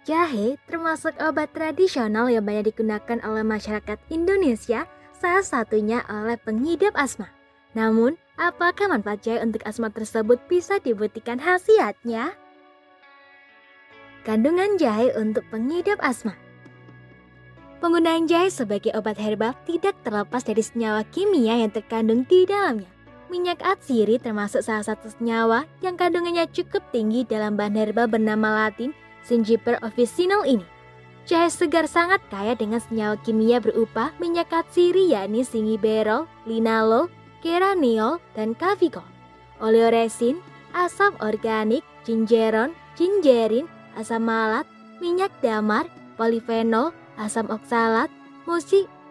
Jahe termasuk obat tradisional yang banyak digunakan oleh masyarakat Indonesia, salah satunya oleh pengidap asma. Namun, apakah manfaat jahe untuk asma tersebut bisa dibuktikan khasiatnya? Kandungan jahe untuk pengidap asma. Penggunaan jahe sebagai obat herbal tidak terlepas dari senyawa kimia yang terkandung di dalamnya. Minyak atsiri termasuk salah satu senyawa yang kandungannya cukup tinggi dalam bahan herbal bernama Latin Zingiber officinal ini. Jahe segar sangat kaya dengan senyawa kimia berupa minyak atsiri yakni zingiberol, linalol, geraniol, dan kavigol, oleoresin, asam organik, gingeron, gingerin, asam malat, minyak damar, polifenol, asam oksalat,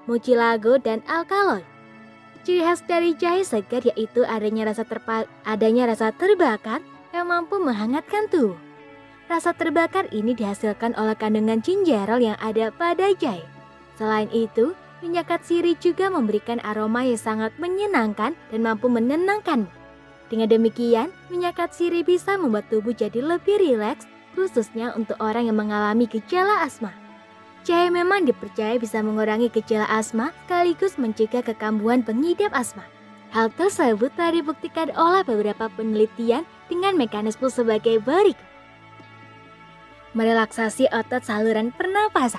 mucilago, dan alkaloid. Ciri khas dari jahe segar yaitu adanya rasa terbakar yang mampu menghangatkan tubuh. Rasa terbakar ini dihasilkan oleh kandungan gingerol yang ada pada jahe. Selain itu, minyak atsiri juga memberikan aroma yang sangat menyenangkan dan mampu menenangkanmu. Dengan demikian, minyak atsiri bisa membuat tubuh jadi lebih rileks, khususnya untuk orang yang mengalami gejala asma. Jahe memang dipercaya bisa mengurangi gejala asma sekaligus mencegah kekambuhan pengidap asma. Hal tersebut telah dibuktikan oleh beberapa penelitian dengan mekanisme sebagai berikut. Merelaksasi otot saluran pernapasan.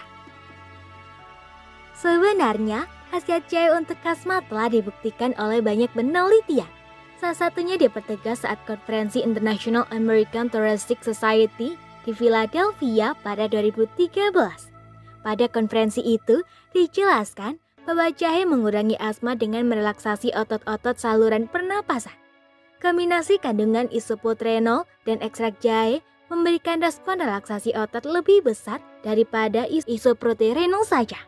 Sebenarnya, khasiat jahe untuk asma telah dibuktikan oleh banyak penelitian. Salah satunya dipertegas saat konferensi International American Thoracic Society di Philadelphia pada 2013. Pada konferensi itu, dijelaskan bahwa jahe mengurangi asma dengan merelaksasi otot-otot saluran pernapasan. Kombinasi kandungan isopotrenol dan ekstrak jahe memberikan respon relaksasi otot lebih besar daripada isoproterenol saja.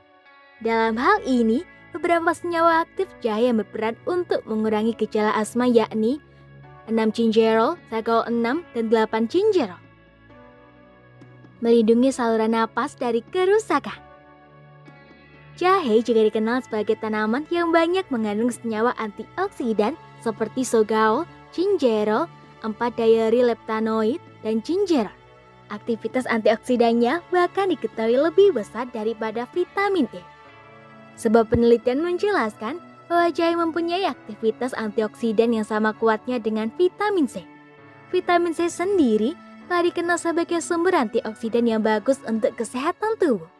Dalam hal ini, beberapa senyawa aktif jahe yang berperan untuk mengurangi gejala asma yakni 6 gingerol, sagol 6, dan 8 gingerol. Melindungi saluran napas dari kerusakan. Jahe juga dikenal sebagai tanaman yang banyak mengandung senyawa antioksidan seperti sogaol, gingerol, 4-diaryleptanoid, dan gingerol. Aktivitas antioksidannya bahkan diketahui lebih besar daripada vitamin E. Sebuah penelitian menjelaskan bahwa jahe mempunyai aktivitas antioksidan yang sama kuatnya dengan vitamin C. Vitamin C sendiri telah dikenal sebagai sumber antioksidan yang bagus untuk kesehatan tubuh.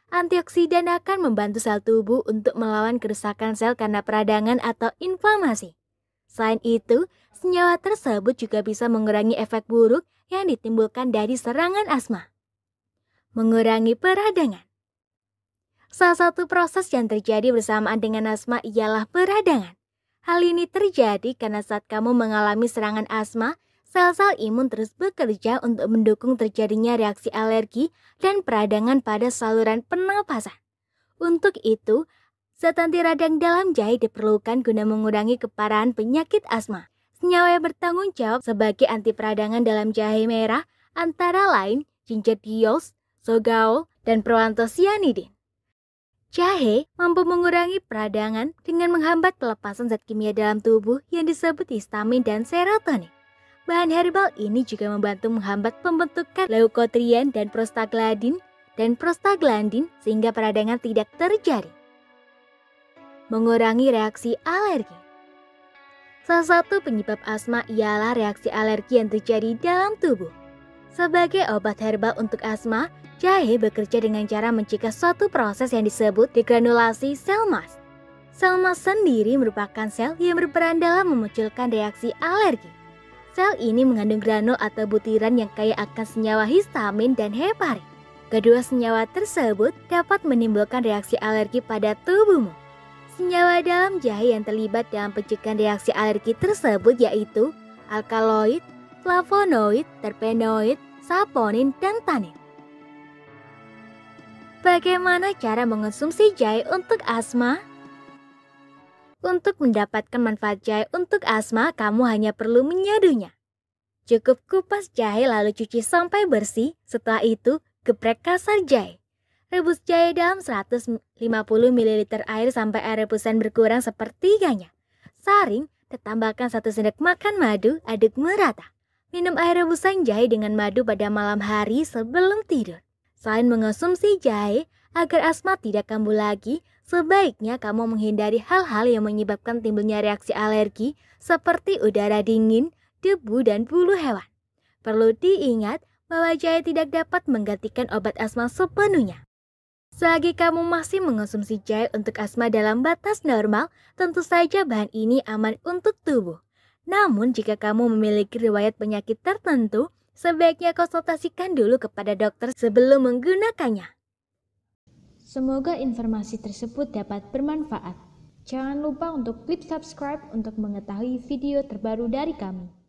Antioksidan akan membantu sel tubuh untuk melawan kerusakan sel karena peradangan atau inflamasi. Selain itu, senyawa tersebut juga bisa mengurangi efek buruk yang ditimbulkan dari serangan asma. Mengurangi peradangan. Salah satu proses yang terjadi bersamaan dengan asma ialah peradangan. Hal ini terjadi karena saat kamu mengalami serangan asma, sel-sel imun terus bekerja untuk mendukung terjadinya reaksi alergi dan peradangan pada saluran pernapasan. Untuk itu, zat anti radang dalam jahe diperlukan guna mengurangi keparahan penyakit asma. Senyawa yang bertanggung jawab sebagai anti peradangan dalam jahe merah antara lain gingerdiol, sogaol, dan proanthocyanidin. Jahe mampu mengurangi peradangan dengan menghambat pelepasan zat kimia dalam tubuh yang disebut histamin dan serotonin. Bahan herbal ini juga membantu menghambat pembentukan leukotrien dan prostaglandin sehingga peradangan tidak terjadi. Mengurangi reaksi alergi. Salah satu penyebab asma ialah reaksi alergi yang terjadi dalam tubuh. Sebagai obat herbal untuk asma, jahe bekerja dengan cara mencegah suatu proses yang disebut degranulasi sel mast. Sel mast sendiri merupakan sel yang berperan dalam memunculkan reaksi alergi. Sel ini mengandung granul atau butiran yang kaya akan senyawa histamin dan heparin. Kedua senyawa tersebut dapat menimbulkan reaksi alergi pada tubuhmu. Senyawa dalam jahe yang terlibat dalam pencegahan reaksi alergi tersebut yaitu alkaloid, flavonoid, terpenoid, saponin, dan tanin. Bagaimana cara mengonsumsi jahe untuk asma? Untuk mendapatkan manfaat jahe untuk asma, kamu hanya perlu menyadunya. Cukup kupas jahe lalu cuci sampai bersih, setelah itu geprek kasar jahe. Rebus jahe dalam 150 ml air sampai air rebusan berkurang sepertiganya. Saring, tambahkan 1 sendok makan madu, aduk merata. Minum air rebusan jahe dengan madu pada malam hari sebelum tidur. Selain mengonsumsi jahe, agar asma tidak kambuh lagi, sebaiknya kamu menghindari hal-hal yang menyebabkan timbulnya reaksi alergi seperti udara dingin, debu, dan bulu hewan. Perlu diingat bahwa jahe tidak dapat menggantikan obat asma sepenuhnya. Selagi kamu masih mengonsumsi jahe untuk asma dalam batas normal, tentu saja bahan ini aman untuk tubuh. Namun jika kamu memiliki riwayat penyakit tertentu, sebaiknya konsultasikan dulu kepada dokter sebelum menggunakannya. Semoga informasi tersebut dapat bermanfaat. Jangan lupa untuk klik subscribe untuk mengetahui video terbaru dari kami.